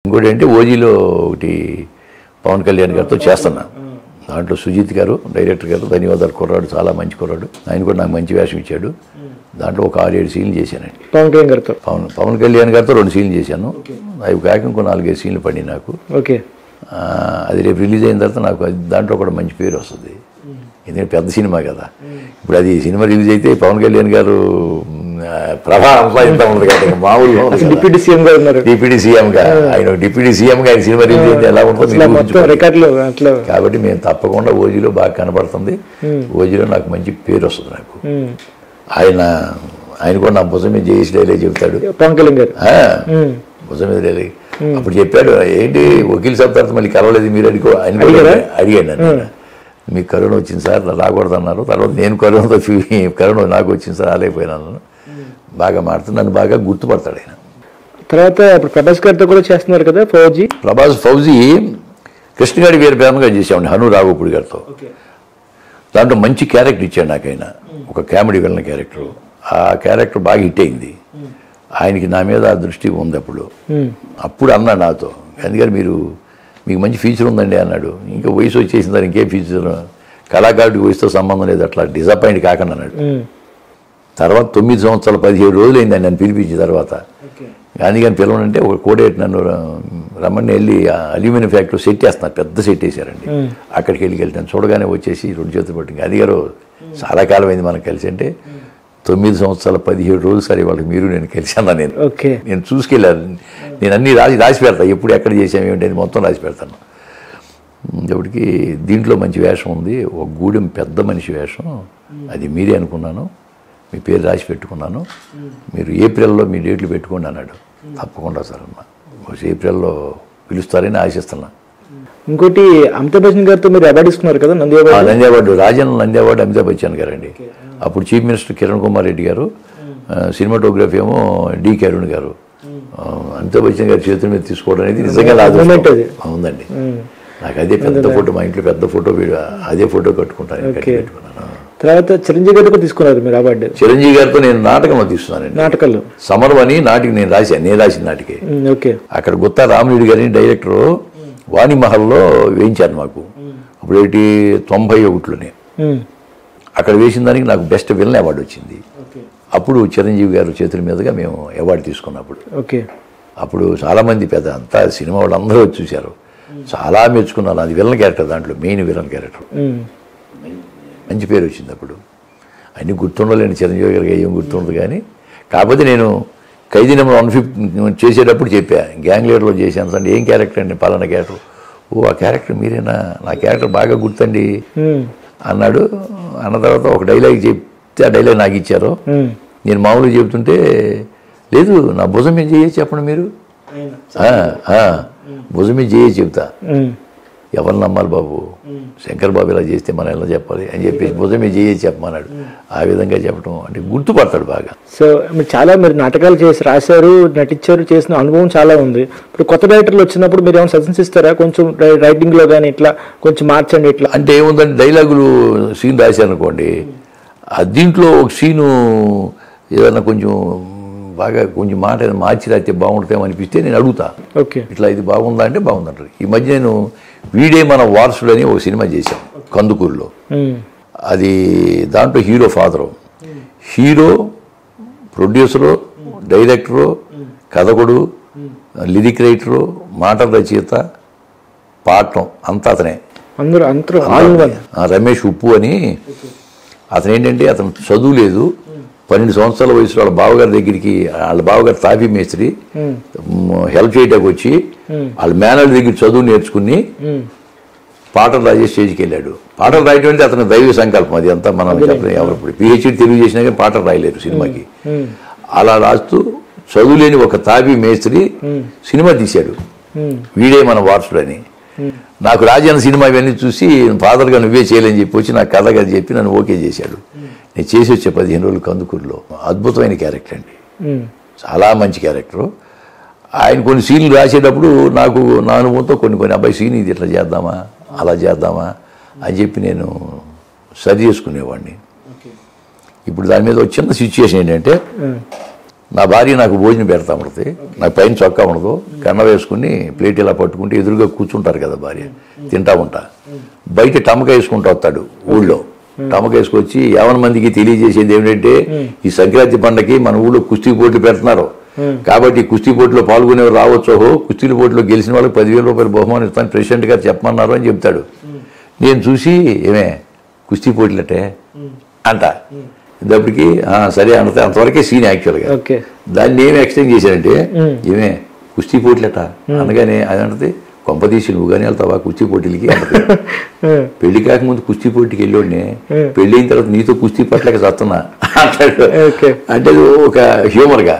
ఇంకోటి అంటే ఓజీలో ఒకటి పవన్ కళ్యాణ్ గారితో చేస్తున్నా. దాంట్లో సుజిత్ గారు డైరెక్టర్ గారు ధన్యవాదాలు, కుర్రాడు చాలా మంచి కుర్రాడు, ఆయన కూడా నాకు మంచి వేషం ఇచ్చాడు. దాంట్లో ఒక 6-7 సీన్లు చేశానండి పవన్ కళ్యాణ్ గారితో. పవన్ కళ్యాణ్ గారితో 2 సీన్లు చేశాను. అవి కాక ఇంకో 4-5 సీన్లు పడి నాకు. ఓకే, అది రేపు రిలీజ్ అయిన తర్వాత నాకు దాంట్లో కూడా మంచి పేరు వస్తుంది. ఎందుకంటే పెద్ద సినిమా కదా. ఇప్పుడు అది సినిమా రిలీజ్ అయితే పవన్ కళ్యాణ్ గారు ప్రభావం అంతా ఉంది కదా, మామూలుగా డిప్యూటీ సీఎం గా ఉన్నారు. డిప్యూటీ సీఎంగా ఆయన ఆయన సినిమా రిలీజ్ అయితే ఎలా ఉంటుంది. కాబట్టి మేము తప్పకుండా ఓజీలో బాగా కనబడుతుంది. ఓజీలో నాకు మంచి పేరు వస్తుంది నాకు. ఆయన కూడా నా భుజం మీద జేసి డైలాగ్ చెబుతాడు పవన్ కళ్యాణ్ గారు. భుజం మీద డైలాగ్ అప్పుడు చెప్పాడు, ఏంటి వకీల్ సాబ్ తర్వాత మళ్ళీ కలవలేదు మీరు ఆయన అడిగాను నన్ను. మీకు కరోనా వచ్చింది సార్, రాకూడదు అన్నారు. తర్వాత నేను కరోనా నాకు వచ్చింది సార్, రాలేకపోయినాను. బాగా మాడుతుంది, నన్ను బాగా గుర్తుపడతాడు ఆయన. తర్వాత ఇప్పుడు ప్రభాస్ గారితో కూడా చేస్తున్నారు కదా ఫౌజీ. ఫౌజీ కృష్ణగాడి వీర ప్రేమగా చేసామండి హను రాఘోపుడి గారితో. దాంట్లో మంచి క్యారెక్టర్ ఇచ్చాడు నాకు ఆయన, ఒక కామెడీ విలన్ క్యారెక్టర్. ఆ క్యారెక్టర్ బాగా హిట్ అయింది. ఆయనకి నా మీద ఆ దృష్టి ఉంది. అప్పుడు అన్నాడు నాతో, అందుకని మీకు మంచి ఫ్యూచర్ ఉందండి అన్నాడు. ఇంకా వయసు వచ్చేసిన దానికి ఇంకేం ఫ్యూచర్, కళాకారుడికి వయసుతో సంబంధం లేదు, అట్లా డిసప్పాయింట్ కాకుండా అన్నాడు. తర్వాత 9 సంవత్సరాల 17 రోజులు అయింది ఆయన నన్ను పిలిపించిన తర్వాత. కానీ పిలవనంటే ఒక కోడేటి నన్ను రమ్మని వెళ్ళి అల్యూమినియం ఫ్యాక్టరీ సెట్ చేస్తున్నారు, పెద్ద సెట్ వేసారండి. అక్కడికి వెళ్తాను, చూడగానే వచ్చేసి 2 చేతులు పట్టింది. అది గారు చాలా కాలం అయింది మనకు కలిసి అంటే. 9 సంవత్సరాల 17 రోజులు సరే వాళ్ళకి మీరు నేను కలిసాను. నేను చూసుకెళ్ళాను, నేను అన్నీ రాసి పెడతాను, ఎప్పుడు ఎక్కడ చేసాము ఏమిటి అని మొత్తం రాసి పెడతాను. ఇప్పటికి దీంట్లో మంచి వేషం ఉంది, ఒక గూడెం పెద్ద మనిషి వేషం, అది మీరే అనుకున్నాను, మీ పేరు రాసి పెట్టుకున్నాను, మీరు ఏప్రిల్లో మీ డేట్లు పెట్టుకోండి అన్నాడు. తప్పకుండా సార్ అన్న, ఏప్రిల్లో పిలుస్తారని ఆశిస్తున్నా. ఇంకోటి అమితాబ్ బచ్చన్ గారితో మీరు అవార్డు ఇస్తున్నారు కదా, నంది అవార్డు, రాజన్ నంది అవార్డు అమితాబ్ బచ్చన్ గారండి. అప్పుడు చీఫ్ మినిస్టర్ కిరణ్ కుమార్ రెడ్డి గారు, సినిమాటోగ్రఫీ ఏమో డి కిరణ్ గారు. అమితాబ్ బచ్చన్ గారి చేతుల మీద తీసుకోవడం అనేది నిజంగా ఉందండి. నాకు అదే పెద్ద ఫోటో, మా ఇంట్లో పెద్ద ఫోటో, అదే ఫోటో కట్టుకుంటాను. తర్వాత చిరంజీవి గారితో తీసుకున్నారు మీరు అవార్డు. చిరంజీవి గారితో నేను నాటకంలో తీస్తున్నానండి. నాటకాలు సమరం అని నాటికి నేను రాసిన నాటికే. అక్కడ గుత్తా రామరెడ్డి గారిని డైరెక్టర్ వాణిమహల్లో వేయించారు మాకు. అప్పుడు 91లోనే అక్కడ వేసిన దానికి నాకు బెస్ట్ విలన్ అవార్డు వచ్చింది. అప్పుడు చిరంజీవి గారు చేతుల మీదుగా మేము అవార్డు తీసుకున్నప్పుడు. అప్పుడు చాలామంది అంతా సినిమా వాళ్ళు అందరూ వచ్చి చూశారు, చాలా మెచ్చుకున్నాను. అది విలన్ క్యారెక్టర్, దాంట్లో మెయిన్ విలన్ క్యారెక్టర్. మంచి పేరు వచ్చింది. అప్పుడు అన్నీ గుర్తుండలేండి, చిరంజీవి గారికి ఏం గుర్తుండదు. కానీ కాకపోతే నేను ఖైదీ నెంబర్ 150 చేసేటప్పుడు చెప్పా, గ్యాంగ్ లీడర్లో చేశాను అంటే ఏం క్యారెక్టర్ అండి, పలానా క్యారెక్టర్. ఓ ఆ క్యారెక్టర్ మీరేనా, నా క్యారెక్టర్ బాగా గుర్తండి అన్నాడు. అన్న తర్వాత ఒక డైలాగ్ చెప్తే ఆ డైలాగ్ నాకు ఇచ్చారు. నేను మామూలుగా చెబుతుంటే, లేదు నా భుజం మీద చేయొచ్చు చెప్పండి మీరు, భుజం మీద చేయొచ్చు చెప్తా. ఎవరు నమ్మాలి బాబు, శంకర్ బాబు ఇలా చేస్తే మనం ఎలా చెప్పాలి అని చెప్పేసి భుజం మీద చేయొచ్చు చెప్పమన్నాడు. ఆ విధంగా చెప్పడం అంటే గుర్తుపడతాడు బాగా. సో మీరు నాటకాలు చేసి రాశారు, నటించారు, చేసిన అనుభవం చాలా ఉంది. ఇప్పుడు కొత్త డైరెక్టర్లు వచ్చినప్పుడు మీరు ఏమైనా సజెషన్స్ ఇస్తారా, కొంచెం రైటింగ్లో కానీ ఇట్లా కొంచెం మార్చండి ఇట్లా అంటే ఏముందంటే, డైలాగులు సీన్ రాశారనుకోండి, దీంట్లో ఒక సీను ఏదన్నా కొంచెం బాగా కొంచెం మాట మార్చి రాస్తే బాగుంటుందేమో అనిపిస్తే నేను అడుగుతా, ఇట్లా ఇది బాగుందా అంటే బాగుందంటారు. ఈ మధ్య నేను వీడే మన వారసుడు అని ఒక సినిమా చేశాం కందుకూరులో. అది దాంట్లో hero father, hero, producer, director, కథకుడు, లిరిక్ రైటరు, మాటల రచయిత, పాఠం అంతా అతనే. రమేష్ ఉప్పు అని అతను. ఏంటంటే అతను చదువు లేదు, 12 సంవత్సరాల వయసులో వాళ్ళ బావగారి దగ్గరికి, వాళ్ళ బావగారు తాపీ మేస్త్రి, హెల్ప్ చేయడానికి వచ్చి వాళ్ళ మేనర్ దగ్గర చదువు నేర్చుకుని పాటలు రాసే స్టేజ్కి వెళ్ళాడు. పాటలు రాయటం అంటే అతను దైవ సంకల్పం, అది అంతా మనం చెప్పలేం. ఎవరు పిహెచ్డీ తెలుగు చేసినా కానీ పాటలు రాయలేరు సినిమాకి. అలా రాస్తూ చదువులేని ఒక తాపీ మేస్త్రి సినిమా తీశాడు, వీడే మన వారసుడు అని. నాకు రాజన్న సినిమా ఇవన్నీ చూసి ఫాదర్గా నువ్వే చేయలేని చెప్పి వచ్చి నాకు కథ కదా చెప్పి నన్ను ఓకే చేశాడు. నేను చేసి వచ్చే 15 రోజులు కందుకూరులో. అద్భుతమైన క్యారెక్టర్ అండి, చాలా మంచి క్యారెక్టరు. ఆయన కొన్ని సీన్లు రాసేటప్పుడు నాకు నా అనుభవంతో కొన్ని అబ్బాయి సీన్ ఇది ఇట్లా చేద్దామా అలా చేద్దామా అని చెప్పి నేను సరి చేసుకునేవాడిని. ఇప్పుడు దాని మీద ఒక చిన్న సిచ్యుయేషన్ ఏంటంటే, నా భార్య నాకు భోజనం పెడతా ఉంటుంది, నాకు పైన చొక్కా ఉండదు, కన్న వేసుకుని ప్లేట్ ఇలా పట్టుకుంటే ఎదురుగా కూర్చుంటారు కదా భార్య, తింటా ఉంటా. బయట టమక వేసుకుంటూ వస్తాడు ఊళ్ళో, టమక వేసుకొచ్చి 50 మందికి తెలియజేసేది ఏమిటంటే ఈ సంక్రాంతి పండగకి మన ఊళ్ళో కుస్తీ పోటీలు పెడుతున్నారు కాబట్టి కుస్తీ పోటీలో పాల్గొనేవారు రావచ్చు, కుస్తీ పోటీలో గెలిచిన వాళ్ళకి 10,000 రూపాయలు బహుమానం ఇస్తాను ప్రెసిడెంట్ గారు చెప్పమన్నారు అని చెప్తాడు. నేను చూసి ఏమే కుస్తీ పోటీలటే అంట, ఇప్పటికి సరే అంటే అంతవరకే సీన్ యాక్చువల్గా. దాన్ని ఏమి ఎక్స్టెండ్ చేశానంటే ఏమే కుస్తీ పోటీలట అనగానే అది అంటే కొంపదీసి నువ్వు కానీ వెళ్తావా కుస్తీ పోటీలకి అంటే పెళ్లి కాకముందు కుస్తీ పోటీకి వెళ్ళోడినే, పెళ్లి అయిన తర్వాత నీతో కుస్తీ పట్లక చస్తున్నా అంటాడు. అంటే ఒక హ్యూమర్ గా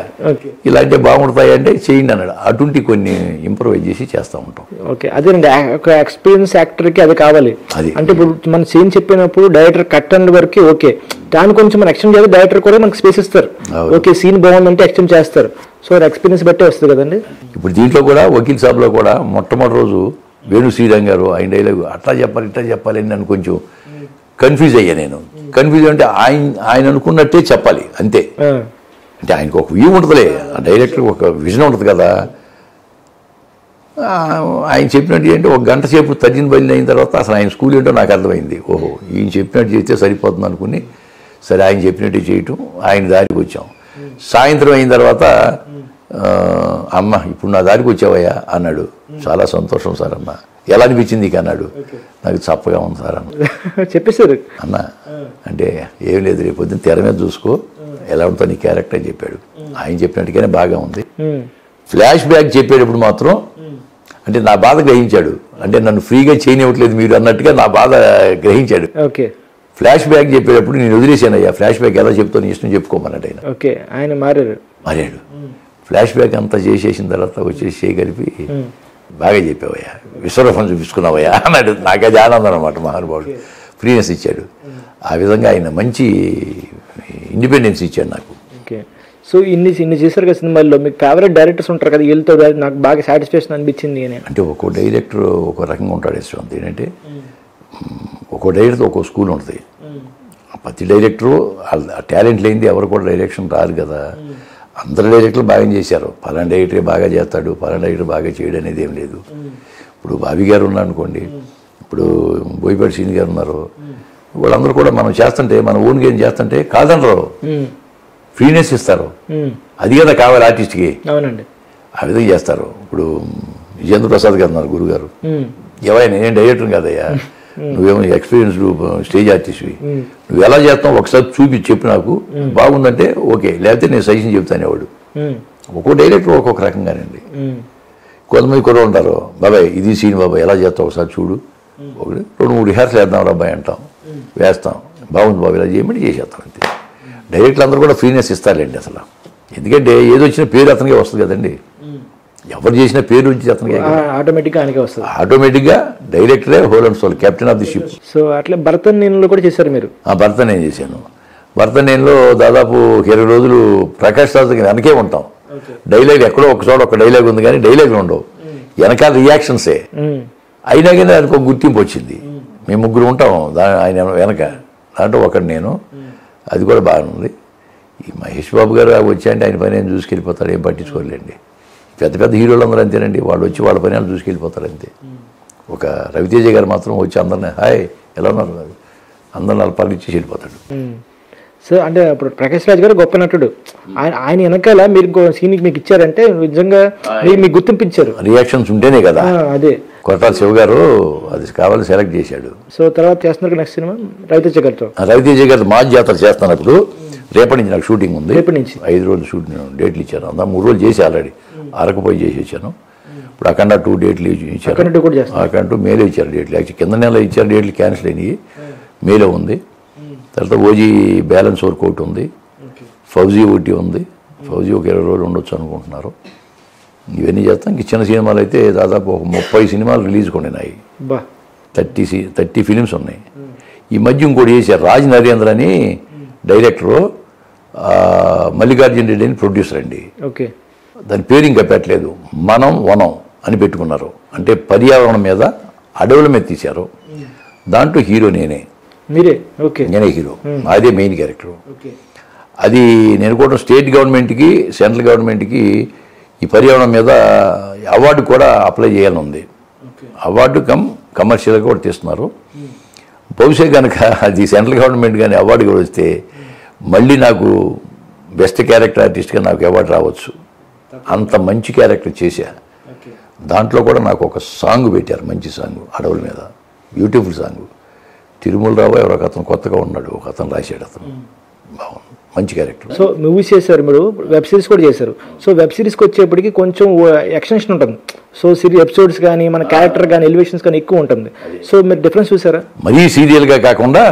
ఇలాంటి బాగుంటాయి అంటే చేయండి అన్నాడు. అటువంటి కొన్ని ఇంప్రూవైజ్ చేసి చేస్తూ ఉంటాం. ఓకే, అదేనండి ఒక ఎక్స్పీరియన్స్ యాక్టర్ కి అది కావాలి. అంటే ఇప్పుడు మన సీన్ చెప్పినప్పుడు డైరెక్టర్ కట్ అన్న వరకు ఓకే, దాని కొంచెం మనం ఎక్స్టెండ్ చేయాలి, డైరెక్టర్ కూడా మనకి స్పేస్ ఇస్తారు. ఓకే సీన్ బాగుందంటే ఎక్స్టెండ్ చేస్తారు. సో ఎక్స్పీరియన్స్ బట్టే వస్తుంది కదండి. ఇప్పుడు దీంట్లో కూడా వకీల్ సాబ్లో కూడా మొట్టమొదటి రోజు వేణు శ్రీరామ్ గారు ఆయన డైలాగ్ అట్లా చెప్పాలి ఇట్లా చెప్పాలి అని నన్ను కొంచెం కన్ఫ్యూజ్ అయ్యా. నేను కన్ఫ్యూజ్ అంటే ఆయన అనుకున్నట్టే చెప్పాలి అంతే. అంటే ఆయనకు ఒక వ్యూ ఉంటుందిలే, డైరెక్టర్ ఒక విజన్ ఉంటుంది కదా. ఆయన చెప్పినట్టు ఏంటంటే ఒక గంట సేపు తర్జన బయలు అయిన తర్వాత అసలు ఆయన స్కూల్ ఏంటో నాకు అర్థమైంది. ఓహో ఈయన చెప్పినట్టు చేస్తే సరిపోతుంది అనుకుని సరే ఆయన చెప్పినట్టు చేయటం, ఆయన దారికి వచ్చాం. సాయంత్రం అయిన తర్వాత అమ్మ ఇప్పుడు నా దారికి వచ్చావయ్యా అన్నాడు. చాలా సంతోషం సార్ అన్న, ఎలా అనిపించింది నీకు అన్నాడు. నాకు చప్పగా ఉంది సార్ అన్న. చెప్పేశారు అన్న అంటే ఏం లేదు రేపు పొద్దున్న తెర మీద చూసుకో ఎలా ఉంటుంది నీ క్యారెక్టర్ అని చెప్పాడు. ఆయన చెప్పినట్టుగానే బాగా ఉంది. ఫ్లాష్ బ్యాక్ చెప్పేటప్పుడు మాత్రం అంటే నా బాధ గ్రహించాడు, అంటే నన్ను ఫ్రీగా చేయనివ్వట్లేదు మీరు అన్నట్టుగా నా బాధ గ్రహించాడు. ఫ్లాష్ బ్యాక్ చెప్పేటప్పుడు నేను వదిలేశానయ్యా, ఫ్లాష్ బ్యాక్ ఎలా చెప్తాను ఇష్టం చెప్పుకోమన్నట్టు ఆయన. ఆయన మారాడు. ఫ్లాష్ బ్యాక్ అంతా చేసేసిన తర్వాత వచ్చేసి చేయగలిపి బాగా చెప్పావయ్యా, విశ్వరూపం చూపించుకున్నావయ్యా అన్నాడు. నాకు అది ఆనందం అనమాట. మహానుభావుడు ఫ్రీనెస్ ఇచ్చాడు. ఆ విధంగా ఆయన మంచి ఇండిపెండెన్స్ ఇచ్చాడు నాకు. సో ఇన్ని చేశారు కదా సినిమాల్లో, మీకు ఫేవరెట్ డైరెక్టర్స్ ఉంటారు కదా, వీళ్ళతో నాకు బాగా సాటిస్ఫాక్షన్ అనిపించింది అని? అంటే ఒక్కో డైరెక్టర్ ఒక రకంగా ఉంటాడు యశ్వంత్. ఏంటంటే ఒక్కో డైరెక్టర్ ఒక్కో స్కూల్ ఉంటుంది. ప్రతి డైరెక్టరు టాలెంట్ లేనిది ఎవరు కూడా డైరెక్షన్ రారు కదా. అందరు డైరెక్టర్లు బాగా చేశారు, పలానా డైరెక్టర్ బాగా చేస్తాడు, పలానా డైరెక్టర్ బాగా చేయడం అనేది ఏం లేదు. ఇప్పుడు బాబీ గారు ఉన్నారు అనుకోండి, ఇప్పుడు బోయపాటి శ్రీని గారు ఉన్నారు, వాళ్ళందరూ కూడా మనం చేస్తుంటే మన ఓన్ గేమ్ చేస్తుంటే కాదనరు, ఫ్రీనెస్ ఇస్తారు. అది కదా కావాలి ఆర్టిస్ట్కి. అవునండి, ఆ విధంగా చేస్తారు. ఇప్పుడు విజేంద్ర ప్రసాద్ గారు ఉన్నారు గురుగారు, ఎవరైనా నేను డైరెక్టర్ కాదయ్యా, నువ్వేమో ఎక్స్పీరియన్స్డ్ స్టేజ్ ఆర్టిస్ట్వి, నువ్వు ఎలా చేస్తావు ఒకసారి చూపించి చెప్పు నాకు, బాగుందంటే ఓకే, లేకపోతే నేను సజెషన్ చెప్తాను. వాడు ఒక్కో డైరెక్టర్ ఒక్కొక్క రకంగానండి. కొంతమంది కూడా ఉంటారు, బాబాయ్ ఇది సీన్ బాబాయ్ ఎలా చేస్తావు ఒకసారి చూడు, ఒకటి 2-3 రిహార్సల్ వేద్దాం రాబాయ్ అంటాం, వేస్తాం, బాగుంది బాబాయ్ ఇలా చేయమంటే చేసేస్తాం అంతే. డైరెక్టర్లు అందరూ కూడా ఫ్రీనెస్ ఇస్తారులేండి అసలు. ఎందుకంటే ఏదో వచ్చిన పేరు అతనికే వస్తుంది కదండి, ఎవరు చేసిన పేరు వచ్చి అతనికి ఆటోమేటిక్గా డైరెక్టరే whole and soul captain of the ship. So అట్లా భరతనేనిలో కూడా చేశారు మీరు? భరతనేని చేశాను. భరతనేనిలో దాదాపు 20 రోజులు ప్రకాష్ రాజు వెనకే ఉంటాం. డైలాగ్ ఎక్కడో ఒకచోట ఒక డైలాగ్ ఉంది కానీ డైలాగ్లు ఉండవు, వెనకాల రియాక్షన్సే. అయినా కానీ దానికి ఒక గుర్తింపు వచ్చింది. మేము 3 ఉంటాం ఆయన వెనక, దాంట్లో ఒకటి నేను. అది కూడా బాగుంది. ఈ మహేష్ బాబు గారు వచ్చాయంటే ఆయన పని ఆయన చూసుకెళ్ళిపోతాడు, ఏం పట్టించుకోలేండి. పెద్ద పెద్ద హీరోలు అందరూ అంతేనండి, వాళ్ళు వచ్చి వాళ్ళ పని వాళ్ళు చూసుకెళ్ళిపోతారు అంతే. ఒక రవితేజ గారు మాత్రం వచ్చి అందరినీ హాయ్ ఎలా ఉన్నారు అందరిని వాళ్ళ పని ఇచ్చేసి వెళ్ళిపోతాడు. సో అంటే ఇప్పుడు ప్రకాష్ రాజ్ గారు గొప్ప నటుడు, ఆయన వెనకాల మీరు సీన్ మీకు ఇచ్చారంటే నిజంగా మీకు గుర్తింపించారు. రియాక్షన్స్ ఉంటేనే కదా. అదే కొట్టాల శివ గారు అది కావాలి సెలెక్ట్ చేశాడు. సో తర్వాత చేస్తున్నారు నెక్స్ట్ సినిమా రవితేజ గారితో. రవితేజ గారితో మా జాతర చేస్తున్నప్పుడు రేపటి నుంచి నాకు షూటింగ్ ఉంది. రేపటి నుంచి 5 రోజులు షూటింగ్ డేట్లు ఇచ్చాను. అంతా 3 రోజులు చేసి ఆల్రెడీ అరకపోయి చేసి వచ్చాను. ఇప్పుడు అఖండ 2 డేట్లు ఇచ్చారు. అఖండ 2 మేలో ఇచ్చారు డేట్లు. యాక్చువల్లీ కింద నెల ఇచ్చారు డేట్లు, క్యాన్సిల్ అయినాయి. మేలో ఉంది. తర్వాత ఓజీ బ్యాలెన్స్ వర్క్ ఒకటి ఉంది, ఫౌజీ ఒకటి ఉంది. ఫౌజీ ఒక 20 రోజులు ఉండొచ్చు అనుకుంటున్నారు. ఇవన్నీ చేస్తాం. ఇంక చిన్న సినిమాలు అయితే దాదాపు ఒక 30 సినిమాలు రిలీజ్ కొన్నాయి. 30 ఫిలిమ్స్ ఉన్నాయి. ఈ మధ్య ఇంకోటి చేశారు, రాజ్ నరేంద్ర అని డైరెక్టరు, మల్లికార్జున రెడ్డి అని ప్రొడ్యూసర్ అండి. దాని పేరు ఇంకా పెట్టలేదు, మనం వనం అని పెట్టుకున్నారు. అంటే పర్యావరణం మీద అడవుల మీద తీశారు. దాంట్లో హీరో నేనే హీరో, అదే మెయిన్ క్యారెక్టర్. అది నేను కూడా స్టేట్ గవర్నమెంట్కి సెంట్రల్ గవర్నమెంట్కి ఈ పర్యావరణం మీద అవార్డు కూడా అప్లై చేయాలని ఉంది. అవార్డు కమర్షియల్గా కూడా తీస్తున్నారు. బహుశా కనుక అది సెంట్రల్ గవర్నమెంట్ కానీ అవార్డు కూడా వస్తే మళ్ళీ నాకు బెస్ట్ క్యారెక్టర్ ఆర్టిస్ట్గా నాకు అవార్డు రావచ్చు. అంత మంచి క్యారెక్టర్ చేశా. దాంట్లో కూడా నాకు ఒక సాంగ్ పెట్టారు, మంచి సాంగ్, అడవుల మీద, బ్యూటిఫుల్ సాంగ్. తిరుమల రావు ఎవరో ఒక అతను కొత్తగా ఉన్నాడు, ఒక అతను రాశాడు, అతను బాగుంది, మంచి క్యారెక్టర్. సో మూవీస్ చేశారు మీరు, వెబ్ సిరీస్ కూడా చేశారు. సో వెబ్ సిరీస్కి వచ్చేప్పటికి కొంచెం ఎక్స్టెన్షన్ ఉంటుంది. సో ఎపిసోడ్స్ కానీ మన క్యారెక్టర్ కానీ ఎలివేషన్స్ కానీ ఎక్కువ ఉంటుంది. సో మీరు డిఫరెన్స్ చూసారా? మరీ సీరియల్గా కాకుండా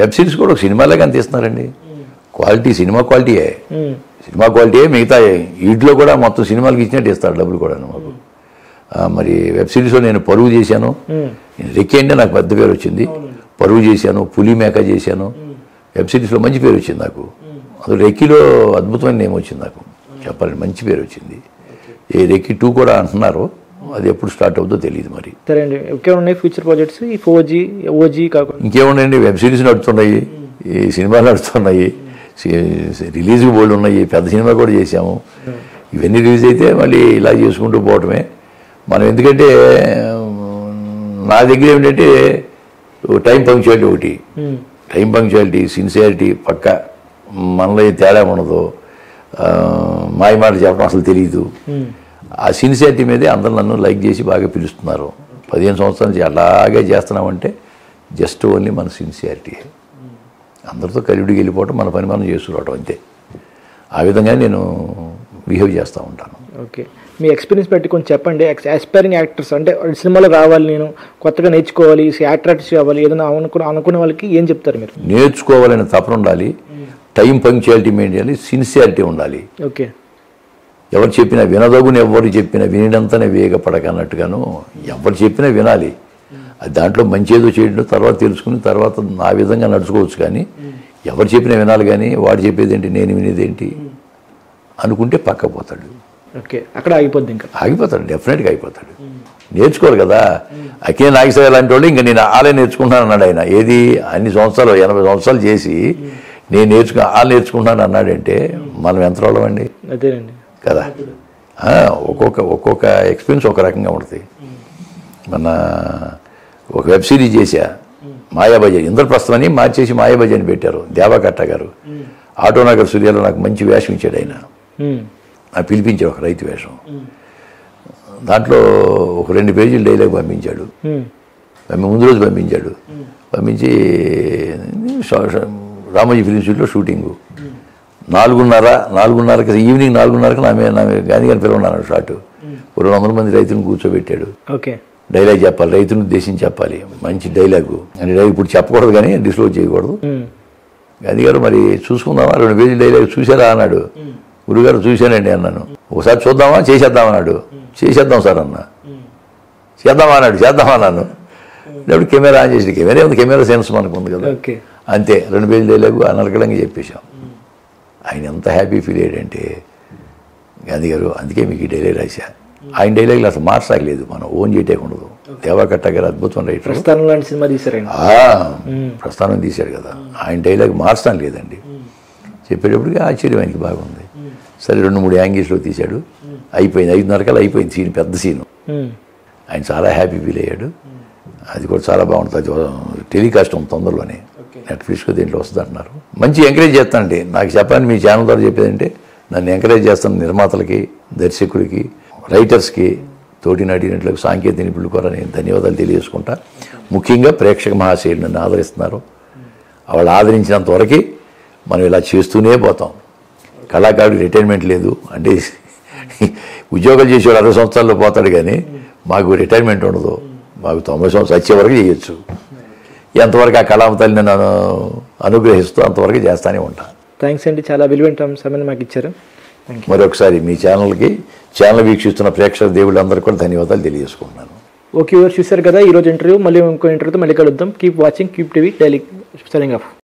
వెబ్ సిరీస్ కూడా ఒక సినిమాలాగా తీస్తున్నారండి. క్వాలిటీ సినిమా క్వాలిటీయే, సినిమా క్వాలిటీయే. మిగతా వీటిలో కూడా మొత్తం సినిమాలకి ఇచ్చినట్టు ఇస్తారు డబ్బులు కూడా మాకు. మరి వెబ్ సిరీస్లో నేను పరువు చేశాను, రెక్కి అంటే నాకు పెద్ద పేరు వచ్చింది. పరువు చేశాను, పులి మేక చేశాను. వెబ్ సిరీస్లో మంచి పేరు వచ్చింది నాకు. అసలు రెక్కిలో అద్భుతమైన నేమ్ వచ్చింది నాకు, చెప్పాలంటే మంచి పేరు వచ్చింది. ఈ రెక్కి 2 కూడా అంటున్నారు, అది ఎప్పుడు స్టార్ట్ అవుతుందో తెలియదు మరి. సరే అండి, ఇంకేమున్నాయి ఫ్యూచర్ ప్రాజెక్ట్స్? ఈ 4G OG కాకుండా ఇంకేమున్నాయండి? వెబ్ సిరీస్ నడుస్తున్నాయి, ఈ సినిమాలు నడుస్తున్నాయి, రిలీజ్ బోర్డు ఉన్నాయి, పెద్ద సినిమా కూడా చేశాము. ఇవన్నీ రిలీజ్ అయితే మళ్ళీ ఇలా చేసుకుంటూ పోవటమే మనం. ఎందుకంటే నా దగ్గర ఏమిటంటే టైం పంక్చువాలిటీ ఒకటి, టైం పంక్చువాలిటీ, సిన్సియారిటీ పక్క, మనలో తేడా ఉండదు, మాయ మాట చెప్పడం అసలు తెలియదు. ఆ సిన్సియారిటీ మీదే అందరూ నన్ను లైక్ చేసి బాగా పిలుస్తున్నారు. 15 సంవత్సరాల నుంచి అలాగే చేస్తున్నామంటే జస్ట్ ఓన్లీ మన సిన్సియారిటీ. అందరితో కలివిడికి వెళ్ళిపోవటం, మన పని మనం చేసుకురావటం, అంతే. ఆ విధంగా నేను బిహేవ్ చేస్తూ ఉంటాను. ఓకే, మీ ఎక్స్పీరియన్స్ బట్టి కొంచెం చెప్పండి. ఆస్పైరింగ్ యాక్టర్స్ అంటే సినిమాలో రావాలి, నేను కొత్తగా నేర్చుకోవాలి, యాక్టర్ ఆర్టిస్ట్ కావాలి, ఏదైనా అనుకునే వాళ్ళకి ఏం చెప్తారు మీరు? నేర్చుకోవాలని తపన ఉండాలి, టైం పంక్చువాలిటీ మెయింటైన్ చేయాలి, సిన్సియారిటీ ఉండాలి. ఓకే, ఎవరు చెప్పినా వినదగుని, ఎవరు చెప్పినా వినినంతనే వేగపడక అన్నట్టుగాను ఎవరు చెప్పినా వినాలి. అది దాంట్లో మంచి ఏదో చేయడం తర్వాత తెలుసుకుని తర్వాత ఆ విధంగా నడుచుకోవచ్చు. కానీ ఎవరు చెప్పినా వినాలి, కానీ వాడు చెప్పేది ఏంటి నేను వినేది ఏంటి అనుకుంటే పక్కపోతాడు. ఓకే, అక్కడ ఆగిపోద్ది, ఇంకా ఆగిపోతాడు, డెఫినెట్గా ఆగిపోతాడు. నేర్చుకోరు కదా. అక్కే నాగేశ్వర లాంటి వాళ్ళు ఇంకా నేను ఆలే నేర్చుకుంటాను అన్నాడు ఆయన. ఏది అన్ని సంవత్సరాలు 80 సంవత్సరాలు చేసి నేను నేర్చుకుంటాను అన్నాడంటే మనం ఎంత వాళ్ళమండి? అదేనండి కదా. ఒక్కొక్క ఎక్స్పీరియన్స్ ఒక రకంగా ఉంటుంది. మన ఒక వెబ్ సిరీస్ చేశా, మాయాబజార్, ఇంద్రప్రస్థం అని మార్చేసి మాయాబజార్ పెట్టారు దేవాకట్ట గారు. ఆటోనగర్ సూర్యాలో నాకు మంచి వేషం ఇచ్చాడు ఆయన, నాకు పిలిపించాడు ఒక రైతు వేషం. దాంట్లో ఒక 2 పేజీలు డైలాగ్ పంపించాడు, ముందు రోజు పంపించి రామోజీ ఫిలిం సిటీలో షూటింగు 4:30కి ఈవినింగ్ 4:30కి నా గాంధీ గారిని పిలవన్నాడు షాట్. 200 మంది రైతులను కూర్చోబెట్టాడు. ఓకే, డైలాగ్ చెప్పాలి, రైతులను ఉద్దేశించి చెప్పాలి, మంచి డైలాగు. అని ఇప్పుడు చెప్పకూడదు కానీ డిస్క్లోజ్ చేయకూడదు. గాంధీ గారు మరి చూసుకుందామా 2 పేజీల డైలాగ్ చూసారా అన్నాడు. గురుగారు చూశానండి అన్నాను. ఒకసారి చూద్దామా చేసేద్దామన్నాడు. చేసేద్దాం సార్ అన్న. చేద్దామా అన్నాడు. చేద్దామన్నాను. ఇప్పుడు కెమెరా ఆన్ చేసి, కెమెరా ఉంది, కెమెరా సెన్స్ మనకు ఉంది కదా, అంతే. 2 పేజీల డైలాగు అనర్గళంగా చెప్పేశాం. ఆయన ఎంత హ్యాపీ ఫీల్ అయ్యాడంటే గాంధీ గారు, అందుకే మీకు ఈ డైలాగ్ రాశా. ఆయన డైలాగ్లు అసలు మార్చలేదు, మనం ఓన్ చేయటేకుండదు. దేవాకట్ట గారు అద్భుతం రైటర్, ప్రస్థానం తీశాడు కదా, ఆయన డైలాగ్ మార్చడం లేదండి. చెప్పేటప్పటికి ఆశ్చర్యం ఆయనకి బాగుంది. సరే 2-3 యాంగిల్స్లో తీశాడు, అయిపోయింది. 5:30 అయిపోయింది సీన్, పెద్ద సీను. ఆయన చాలా హ్యాపీ ఫీల్ అయ్యాడు. అది కూడా చాలా బాగుంటుంది. అది టెలికాస్ట్ ఉంది తొందరలోనే, నెట్ఫ్లిక్స్లో దీంట్లో వస్తుంది అంటున్నారు. మంచి ఎంకరేజ్ చేస్తానండి. నాకు చెప్పండి, మీ ఛానల్ ద్వారా చెప్పేదంటే నన్ను ఎంకరేజ్ చేస్తాను. నిర్మాతలకి, దర్శకుడికి, రైటర్స్కి, తోటి నటీనటులకు, సాంకేతిక నిపుణులు కూడా నేను ధన్యవాదాలు తెలియజేసుకుంటా. ముఖ్యంగా ప్రేక్షక మహాశయులు నన్ను ఆదరిస్తున్నారు. వాళ్ళు ఆదరించినంత వరకు మనం ఇలా చేస్తూనే పోతాం. కళాకారుడికి రిటైర్మెంట్ లేదు. అంటే ఉద్యోగాలు చేసేవాడు 60 సంవత్సరాల్లో పోతాడు, కానీ మాకు రిటైర్మెంట్ ఉండదు. మాకు 90 సంవత్సరాలు వచ్చే వరకు చేయొచ్చు. ఎంతవరకు ఆ కళామతల్ని నన్ను అనుగ్రహిస్తూ అంతవరకు చేస్తూనే ఉంటాను. థ్యాంక్స్ అండి, చాలా విలువైన సమయం మాకు ఇచ్చారు. మరొకసారి మీ ఛానల్ వీక్షిస్తున్న ప్రేక్షక దేవుళ్ళందరూ కూడా ధన్యవాదాలు తెలియజేసుకుంటున్నాను. ఓకే, చూశారు కదా ఈరోజు ఇంటర్వ్యూ. మళ్ళీ ఇంకో ఇంటర్వ్యూతో మళ్ళీ కలుద్దాం. Keep watching, keep TV daily. Signing off.